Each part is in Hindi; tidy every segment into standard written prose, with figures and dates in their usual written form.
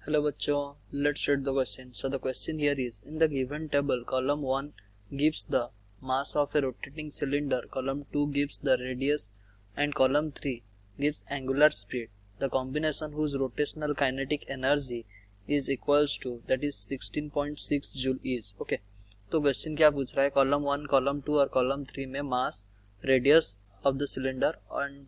Hello बच्चों, let's read the question. So the question here is, in the given table, column 1 gives the mass of a rotating cylinder, column 2 gives the radius, and column 3 gives angular speed. The combination whose rotational kinetic energy is equals to, that is 16.6 joule is. Okay, तो क्वेश्चन क्या पूछ रहा है, कॉलम 1, कॉलम 2 और कॉलम 3 में मास, रेडियस ऑफ द सिलेंडर और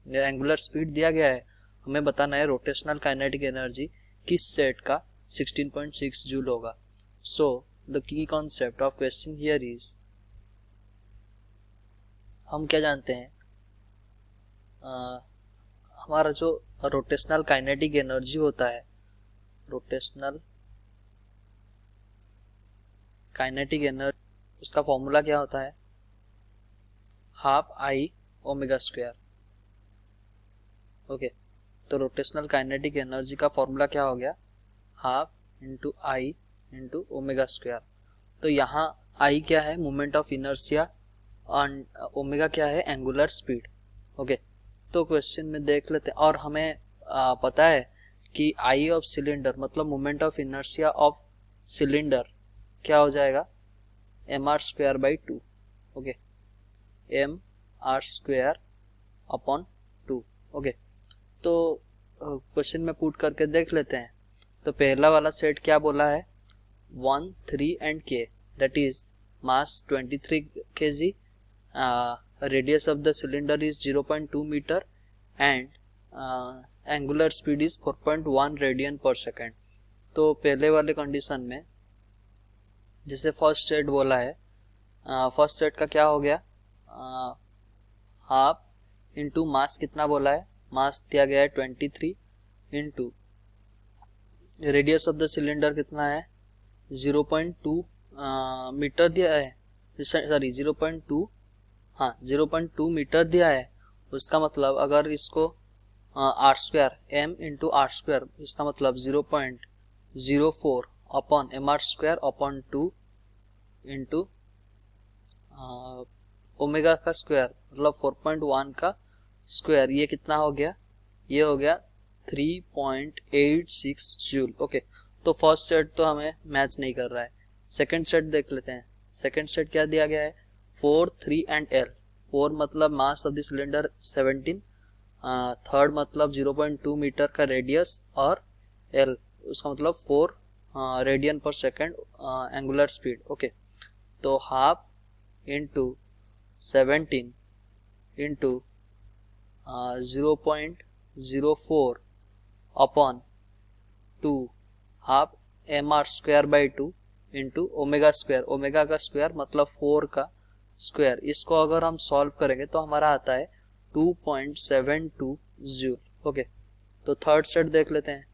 एंगुलर स्पीड दिया गया है. हमें बताना है रोटेशनल काइनेटिक एनर्जी किस सेट का 16.6 जूल होगा. So the key concept of question here is, हम क्या जानते हैं, हमारा जो रोटेशनल काइनेटिक एनर्जी होता है, रोटेशनल काइनेटिक एनर्जी, उसका फॉर्मूला क्या होता है, half I omega square. Okay, तो रोटेशनल काइनेटिक एनर्जी का फॉर्मूला क्या हो गया, हाफ इंटू आई इंटू ओमेगा स्क्वायर. तो यहाँ आई क्या है, मोमेंट ऑफ इनर्शिया, और ओमेगा क्या है, एंगुलर स्पीड. ओके, तो क्वेश्चन में देख लेते हैं. और हमें पता है कि आई ऑफ सिलेंडर मतलब moment of inertia of cylinder क्या हो जाएगा, M R square by 2. Okay, M R square upon 2. Okay, तो क्वेश्चन में पुट करके देख लेते हैं. तो पहला वाला सेट क्या बोला है, 1, 3 and K, that is mass 23 kg, radius of the cylinder is 0.2 metre and angular speed is 4.1 radian per second. तो पहले वाले कंडीशन में जैसे फर्स्ट सेट बोला है, फर्स्ट सेट का क्या हो गया, हाफ इंटू मास कितना बोला है, मास दिया गया है 23 into radius of the cylinder कितना है 0.2 मीटर दिया है, सॉरी 0.2, हाँ 0.2 मीटर दिया है. उसका मतलब अगर इसको R square, M into R square, इसका मतलब 0.04 upon M R square upon 2 into omega का स्क्वायर मतलब 4.1 का स्क्वायर, ये कितना हो गया, ये हो गया 3.86 जूल. ओके, तो फर्स्ट सेट तो हमें मैच नहीं कर रहा है. सेकंड सेट देख लेते हैं. सेकंड सेट क्या दिया गया है, 4, 3 एंड एल. 4 मतलब मास ऑफ द सिलेंडर 17, थर्ड मतलब 0.2 मीटर का रेडियस, और एल उसका मतलब 4 radian per second angular speed. Okay, तो half into 17 into 0.04 upon 2 half M R square by 2 into omega square, omega का स्क्वायर मतलब 4 का स्क्वायर. इसको अगर हम सॉल्व करेंगे तो हमारा आता है 2.72 जूल. ओके, तो थर्ड सेट देख लेते हैं.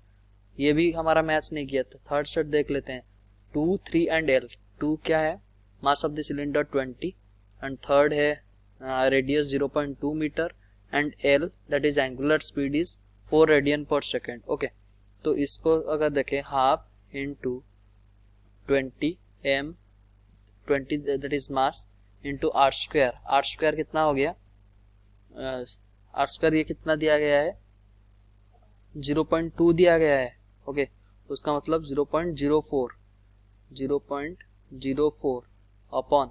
ये भी हमारा मैच नहीं किया था. थर्ड सेट देख लेते हैं. 2, 3 एंड एल. 2 क्या है, mass of the cylinder 20 and third है radius 0.2 metre and L that is angular speed is 4 radian per second. Okay, तो इसको अगर देखें, half into 20 M 20 that is mass into R square. R square कितना हो गया, आर स्क्वायर ये कितना दिया गया है, 0.2 दिया गया है. ओके, उसका मतलब 0.04 upon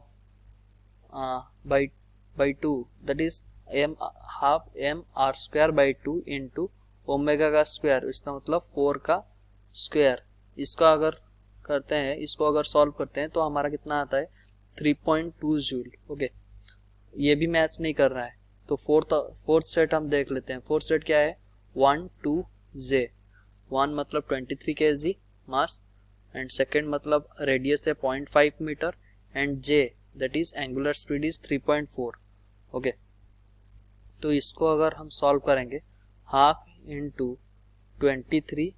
by 2 that is M half M R square by 2 into omega का स्क्वायर, इसका मतलब 4 का स्क्वायर. इसका अगर करते हैं, इसको अगर सॉल्व करते हैं तो हमारा कितना आता है 3.2 जूल. ओके, ये भी मैच नहीं कर रहा है. तो फोर्थ सेट हम देख लेते हैं. फोर्थ सेट क्या है, 1, 2 जे. 1 मतलब 23 kg मास एंड सेकेंड मतलब रेडियस है 0.5 metre and J that is angular speed is 3.4. Okay, तो इसको अगर हम सॉल्व करेंगे, हाफ इंटू 23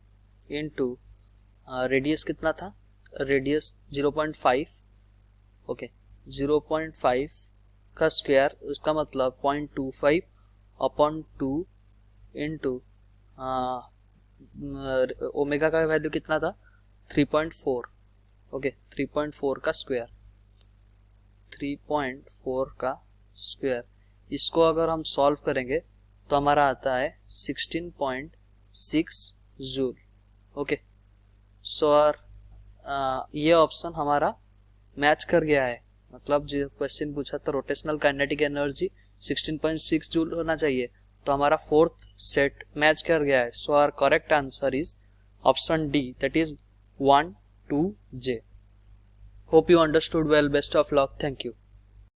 इंटू रेडियस कितना था, रेडियस 0.5. ओके, 0.5 का स्क्वायर, उसका मतलब 0.25 अपॉन 2 इंटू ओमेगा का वैल्यू कितना था 3.4. ओके, 3.4 का स्क्वायर, 3.4 का स्क्वायर. इसको अगर हम सॉल्व करेंगे तो हमारा आता है 16.6 जूल. ओके, सो ये ऑप्शन हमारा मैच कर गया है, मतलब जो क्वेश्चन पूछा था रोटेशनल काइनेटिक एनर्जी 16.6 जूल होना चाहिए, तो हमारा फोर्थ सेट मैच कर गया है. So our correct answer is option D, that is 1, 2, J. Hope you understood well. Best of luck. Thank you.